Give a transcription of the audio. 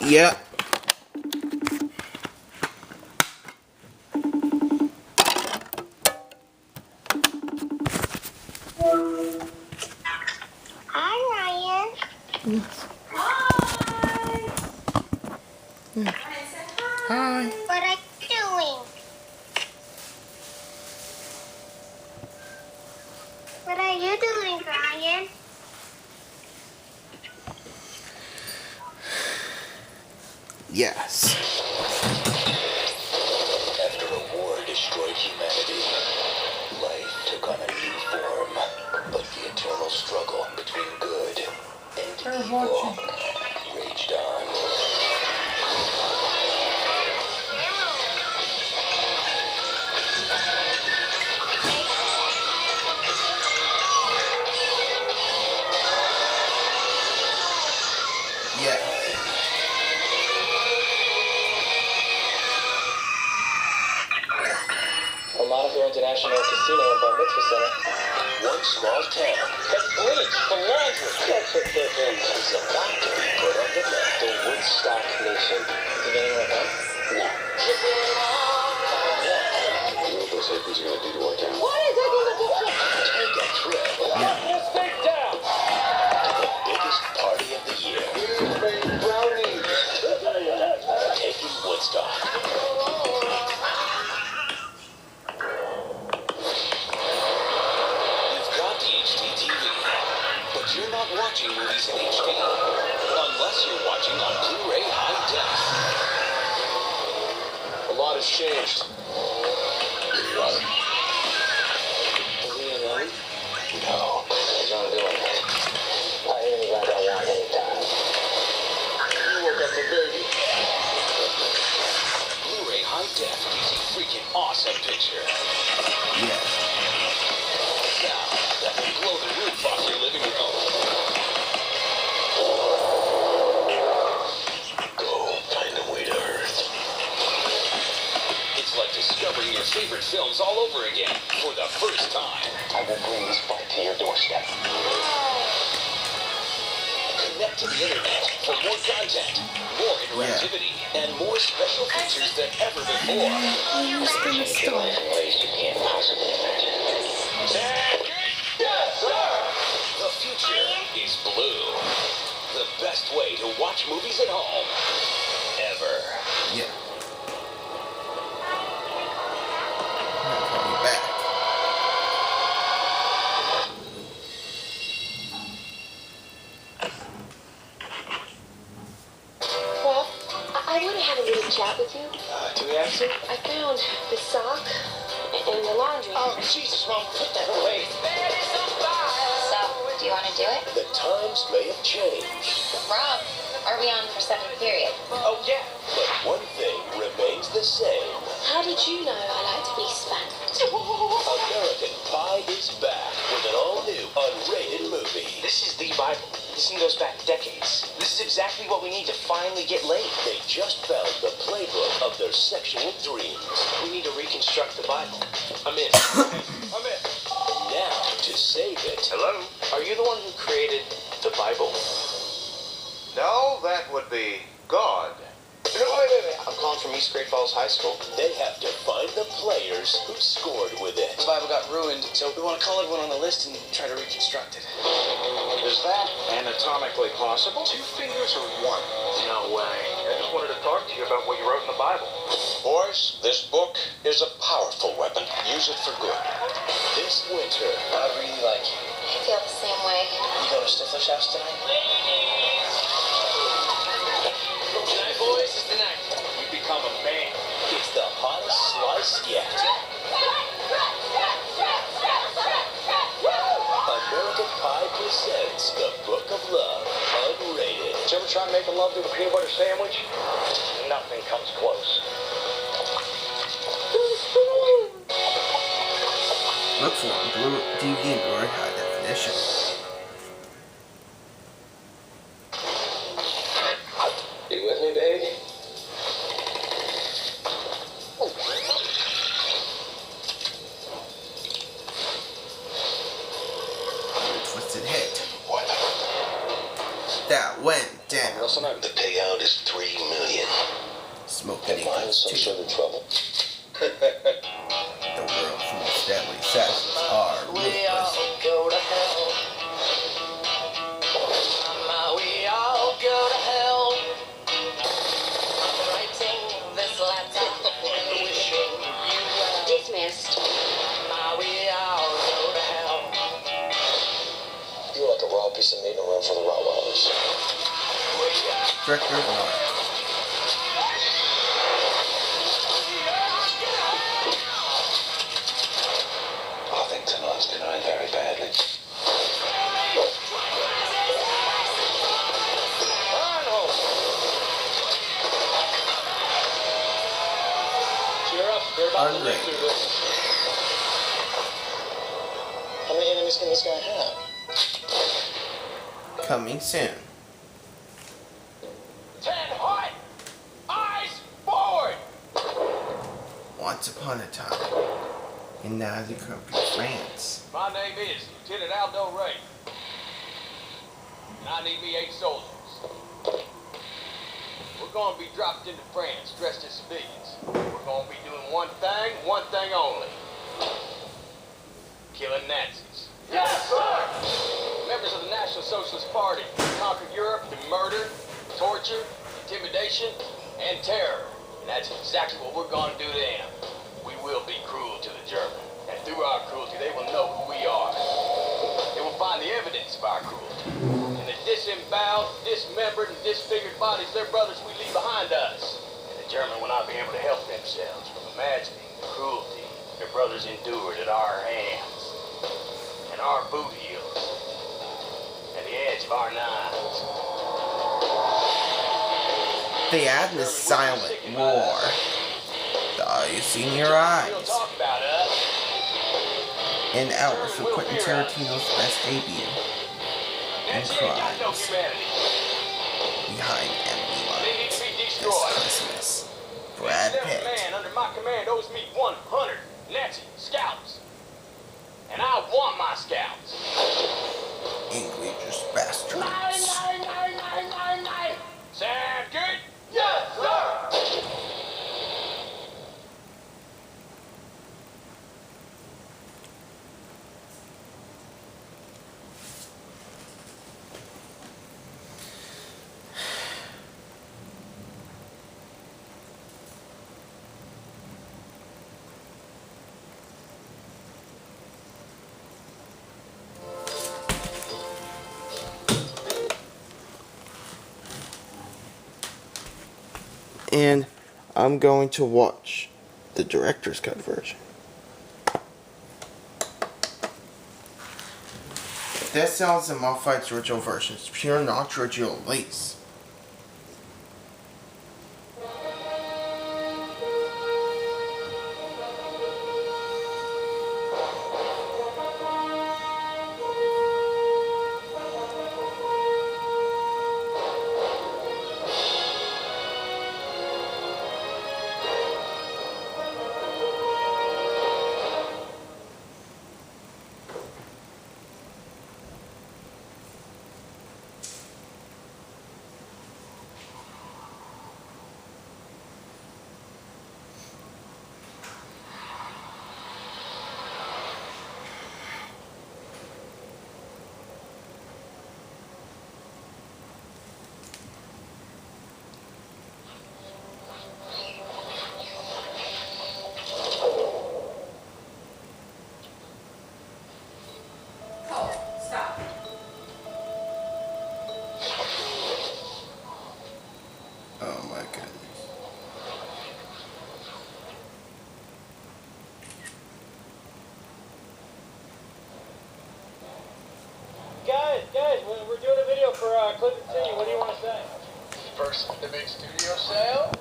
Yep. Hi, Ryan. Hi. What are you doing? What are you doing, Ryan? Yes. After a war destroyed humanity, life took on a new form. But the eternal struggle between good and evil raged on. Yeah. Monaco International Casino and Bar Mitzvah Center. One small town. That's bleach for laundry. That's what that is. Is about to be put on the map. The Woodstock Nation. Did anyone come? No. You know what those hippies are going to do to our town? What is that going to do? Take a trip Just stay down. to the biggest party of the year. Brownies. Taking Woodstock. You've got the HDTV, but you're not watching movies in HD unless you're watching on Blu-ray high def. A lot has changed. What? Are we alone? No. What's John doing? I ain't got that one anytime. You woke up the baby. Blu-ray high def gives you freaking awesome picture. Yeah. Now, that will blow the roof off your living room. Go find a way to Earth. It's like discovering your favorite films all over again for the first time. I will bring this fight to your doorstep. Connect to the internet for more content, more interactivity, and more special features than ever before. In ways you can't possibly imagine. Yes, sir! The future is blue. The best way to watch movies at home ever. Yeah. I'll be back. Well, I want to have a little chat with you. Do we have to? I found the sock in the laundry. Oh, Jesus, Mom, put that away. So, do you want to do it? The times may have changed, Rob, are we on for second period? Oh, yeah. but one thing remains the same. How did you know I like to be spanked? American Pie is back with an all-new unrated movie. This is the Bible. This thing goes back decades. This is exactly what we need to finally get laid. They just found the playbook of their sexual dreams. We need to reconstruct the Bible. I'm in. I'm in. Now, to save it, Hello? Are you the one who created the Bible? No, that would be God. Wait. I'm calling from East Great Falls High School. they have to find the players who scored with it. The Bible got ruined, so we want to call everyone on the list and try to reconstruct it. Is that anatomically possible? 2 fingers or 1? No way. I just wanted to talk to you about what you wrote in the Bible. Boys, this book is a powerful weapon. Use it for good. This winter, I really like you. I feel the same way. You going to Stifler's house tonight? Tonight, boys, is the night. You become a man. it's the hottest slice yet. American Pie presents The Book of Love, unrated. Did you ever try making love to a peanut butter sandwich? Nothing comes close. Look for it on Blue DVD and Blu-ray high definition. You with me, baby? Twisted hit. What? that went down. Listen up. The payout is $3 million. Smoking Am I in equals some 2. sort of trouble? The world's most deadly assassins are ruthless. Go to hell. Mama, we all go to hell. I'm writing this letter and wishing you well. Dismissed. Mama, we all go to hell. You're like a raw piece of meat in a room full of Rottweilers. Director of Art. I think tonight's going to end very badly. Arnold! Cheer up, you're about to live through this. How many enemies can this guy have? Coming soon. 10 hot! Eyes forward! Once upon a time, in Nazi country France. My name is Lieutenant Aldo Ray. And I need me 8 soldiers. We're going to be dropped into France dressed as civilians. We're going to be doing one thing only. Killing Nazis. Yes, sir! Members of the National Socialist Party conquered Europe through murder, torture, intimidation, and terror. And that's exactly what we're going to do to them. We will be cruel to the German. And through our cruelty, they will know who we are. They will find the evidence of our cruelty. And the disemboweled, dismembered, and disfigured bodies of their brothers we leave behind us. And the German will not be able to help themselves from imagining the cruelty their brothers endured at our hands. And our boot heels. And the edge of our knives. They add this silent war. You see in your eyes. And hours for Quentin Tarantino's best debut. And crimes. Behind enemy lines. This Christmas. Brad Pitt. Man under my command owes me 100 Nazi scouts. And I want my scouts. Egregious bastards. Sound good? Yes, sir! And I'm going to watch the director's cut version. This sounds a modified original version. It's pure, not original release. Oh my goodness. Guys, we're doing a video for Clip City. What do you want to say? First, the big studio sale.